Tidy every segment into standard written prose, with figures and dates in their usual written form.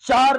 4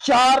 4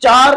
4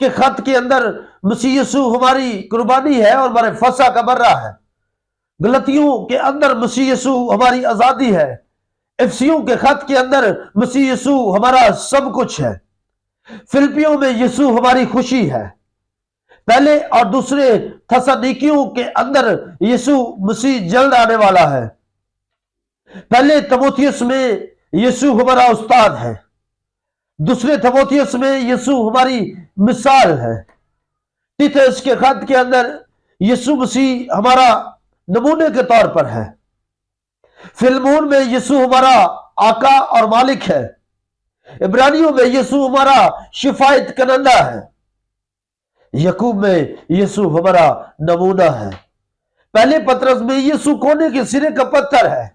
کے خط کے اندر مسیح یسوع ہماری قربانی ہے اور ہمارے فسح کا برہ ہے۔ غلطیوں کے اندر مسیح یسوع ہماری آزادی ہے۔ افسیوں کے خط کے اندر مسیح یسوع ہمارا سب کچھ ہے۔ فلپیوں میں یسوع ہماری خوشی ہے۔ پہلے اور دوسرے تھسالونیکیوں کے اندر یسوع مسیح جلد آنے والا ہے۔ پہلے تیموتھیوس میں یسوع ہمارا استاد ہے۔ دوسرے تیموتھیوس میں یسوع ہماری مثال ہے۔ تیتس کے خط کے اندر یسوع مسیح ہمارا نمونے کے طور پر ہے۔ فلمون میں یسوع ہمارا آقا اور مالک ہے۔ عبرانیوں میں یسوع ہمارا شفایت کنندہ ہے۔ یعقوب میں یسوع ہمارا نمونہ ہے۔ پہلے پطرس میں یسوع کونے کے سرے کا پتھر ہے۔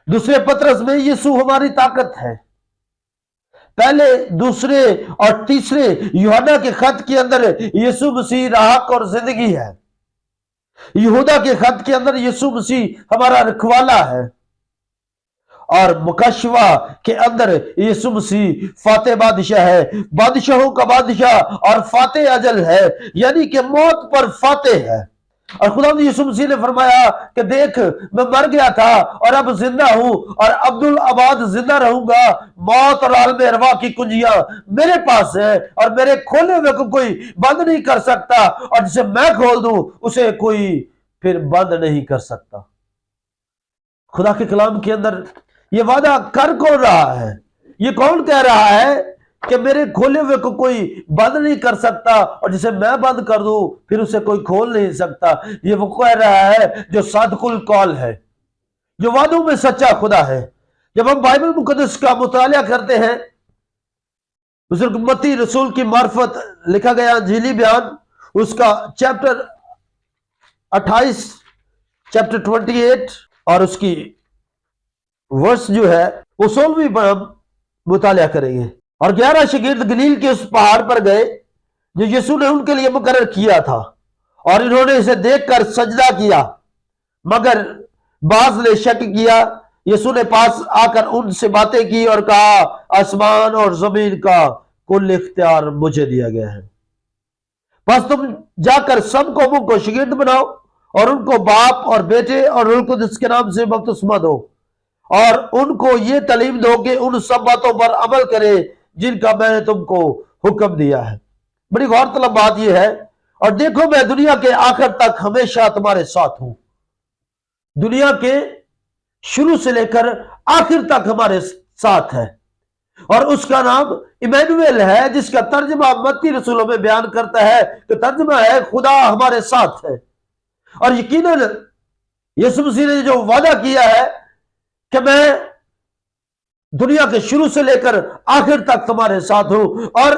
دوسرے پطرس میں یسوع ہماری طاقت ہے۔ پہلے، دوسرے اور تیسرے یوحنا کے خط کے اندر یسوع مسیح راہ اور زندگی ہے۔ یہودا کے خط کے اندر یسوع مسیح ہمارا رکھوالا ہے، اور مکاشفہ کے اندر یسوع مسیح فاتح بادشاہ ہے، بادشاہوں کا بادشاہ اور فاتح اجل ہے، یعنی کہ موت پر فاتح ہے۔ اور خدا یسوع مسیح نے فرمایا کہ دیکھ، میں مر گیا تھا اور اب زندہ ہوں اور عبدالآباد زندہ رہوں گا۔ موت اور عالم ارواح کی کنجیاں میرے پاس ہے، اور میرے کھولے ہوئے کو کوئی بند نہیں کر سکتا، اور جسے میں کھول دوں اسے کوئی پھر بند نہیں کر سکتا۔ خدا کے کلام کے اندر یہ وعدہ کر کون رہا ہے؟ یہ کون کہہ رہا ہے کہ میرے کھولے ہوئے کو کوئی بند نہیں کر سکتا، اور جسے میں بند کر دوں پھر اسے کوئی کھول نہیں سکتا؟ یہ وہ کہہ رہا ہے جو صادق القول ہے، جو وعدوں میں سچا خدا ہے۔ جب ہم بائبل مقدس کا مطالعہ کرتے ہیں، بزرگ متی رسول کی معرفت لکھا گیا انجیلی بیان، اس کا چیپٹر 28 چیپٹر 28 اور اس کی ورس جو ہے وہ 16ویں پر ہم مطالعہ کریں گے۔ اور 11 شاگرد گلیل کے اس پہاڑ پر گئے جو یسوع نے ان کے لیے مقرر کیا تھا، اور انہوں نے اسے دیکھ کر سجدہ کیا، مگر بعض نے شک کیا۔ یسوع نے پاس آ کر ان سے باتیں کی اور کہا، آسمان اور زمین کا کل اختیار مجھے دیا گیا ہے، بس تم جا کر سب قوموں کو شاگرد بناؤ اور ان کو باپ اور بیٹے اور روح القدس کے نام سے بپتسمہ دو، اور ان کو یہ تعلیم دو کہ ان سب باتوں پر عمل کرے جن کا میں نے تم کو حکم دیا ہے۔ بڑی غور طلب بات یہ ہے، اور دیکھو میں دنیا کے آخر تک ہمیشہ تمہارے ساتھ ہوں۔ دنیا کے شروع سے لے کر آخر تک ہمارے ساتھ ہے، اور اس کا نام ایمینویل ہے، جس کا ترجمہ متی رسولوں میں بیان کرتا ہے کہ ترجمہ ہے خدا ہمارے ساتھ ہے۔ اور یقیناً یسوع مسیح نے جو وعدہ کیا ہے کہ میں دنیا کے شروع سے لے کر آخر تک تمہارے ساتھ ہوں، اور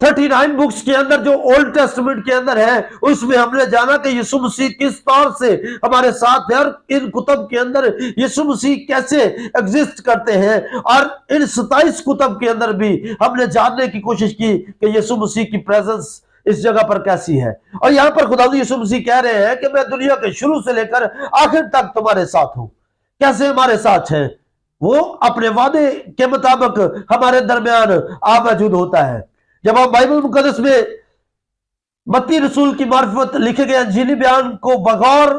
39 بکس کے اندر جو اولڈ ٹیسٹمنٹ کے اندر ہے، اس میں ہم نے جانا کہ یسوع مسیح کس طور سے ہمارے ساتھ ہے، اور ان کتب کے اندر یسوع مسیح کیسے ایگزسٹ کرتے ہیں، اور ان 27 کتب کے اندر بھی ہم نے جاننے کی کوشش کی کہ یسوع مسیح کی پریزنس اس جگہ پر کیسی ہے۔ اور یہاں پر خدا یسوع مسیح کہہ رہے ہیں کہ میں دنیا کے شروع سے لے کر آخر تک تمہارے ساتھ ہوں۔ کیسے ہمارے ساتھ ہیں؟ وہ اپنے وعدے کے مطابق ہمارے درمیان موجود ہوتا ہے۔ جب ہم بائبل مقدس میں متی رسول کی معرفت لکھے گئے انجیلی بیان کو بغور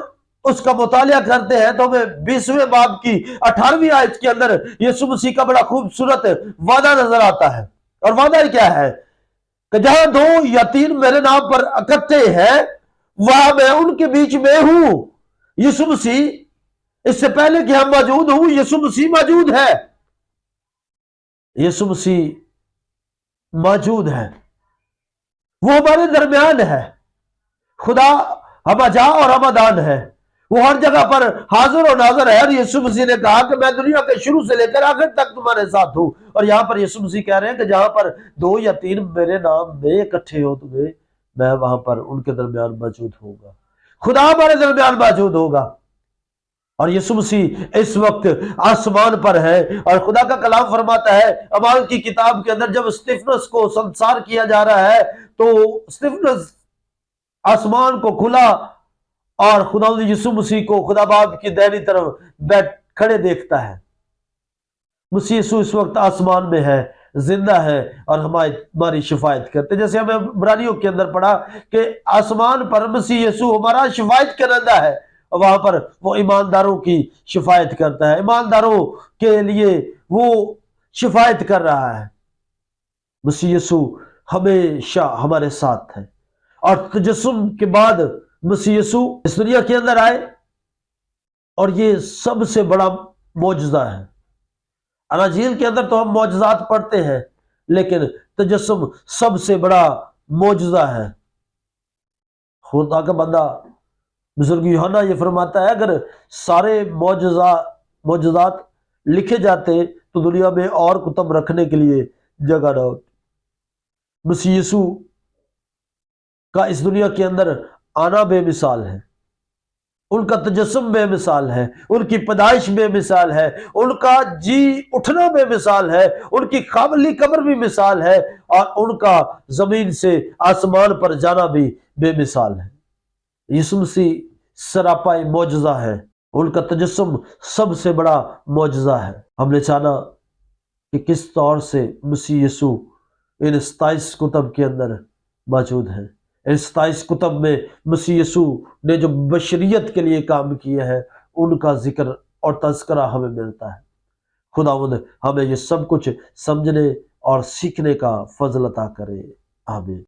اس کا مطالعہ کرتے ہیں تو ہمیں 20ویں باب کی 18ویں آیت کے اندر یسوع مسیح کا بڑا خوبصورت وعدہ نظر آتا ہے۔ اور وعدہ کیا ہے کہ جہاں 2 یا 3 میرے نام پر اکٹھے ہیں وہاں میں ان کے بیچ میں ہوں۔ یسوع مسیح اس سے پہلے کہ ہم موجود ہوں، یسوع مسیح موجود ہے۔ یسوع مسیح موجود ہے، وہ ہمارے درمیان ہے۔ خدا ہمہ جا اور ہمہ دان ہے، وہ ہر جگہ پر حاضر و ناظر ہے۔ اور یسوع مسیح نے کہا کہ میں دنیا کے شروع سے لے کر آخر تک تمہارے ساتھ ہوں۔ اور یہاں پر یسوع مسیح کہہ رہے ہیں کہ جہاں پر 2 یا 3 میرے نام میں اکٹھے ہو تمہیں، میں وہاں پر ان کے درمیان موجود ہوں گا۔ خدا ہمارے درمیان موجود ہوگا۔ اور یسوع مسیح اس وقت آسمان پر ہے، اور خدا کا کلام فرماتا ہے اعمال کی کتاب کے اندر جب استفنس کو سنسار کیا جا رہا ہے تو استفنس آسمان کو کھلا اور خدا یسوع مسیح کو خدا باپ کی دائنی طرف بیٹھ کھڑے دیکھتا ہے۔ مسیح یسوع اس وقت آسمان میں ہے، زندہ ہے اور ہماری شفاعت کرتے ہیں۔ جیسے ہمیں عبرانیوں کے اندر پڑھا کہ آسمان پر مسیح یسوع ہمارا شفاعت کرندہ ہے، اور وہاں پر وہ ایمانداروں کی شفاعت کرتا ہے، ایمانداروں کے لیے وہ شفاعت کر رہا ہے۔ مسیح یسوع ہمیشہ ہمارے ساتھ ہے، اور تجسم کے بعد مسیح یسوع اس دنیا کے اندر آئے، اور یہ سب سے بڑا معجزہ ہے۔ اناجیل کے اندر تو ہم معجزات پڑھتے ہیں، لیکن تجسم سب سے بڑا معجزہ ہے۔ خدا کا بندہ بزرگ یوحنا یہ فرماتا ہے، اگر سارے معجزات لکھے جاتے تو دنیا میں اور کتب رکھنے کے لیے جگہ نہ ہوتی۔ مسیح یسوع کا اس دنیا کے اندر آنا بے مثال ہے، ان کا تجسم بے مثال ہے، ان کی پیدائش بے مثال ہے، ان کا جی اٹھنا بے مثال ہے، ان کی قابلی قبر بھی مثال ہے، اور ان کا زمین سے آسمان پر جانا بھی بے مثال ہے۔ یسوع مسیح سراپا معجزہ ہے، ان کا تجسم سب سے بڑا معجزہ ہے۔ ہم نے جانا کہ کس طور سے مسیح یسوع ان 27 کتب کے اندر موجود ہیں۔ ان 27 کتب میں مسیح یسوع نے جو بشریت کے لیے کام کیے ہیں، ان کا ذکر اور تذکرہ ہمیں ملتا ہے۔ خداوند ہمیں یہ سب کچھ سمجھنے اور سیکھنے کا فضل عطا کرے، آمین۔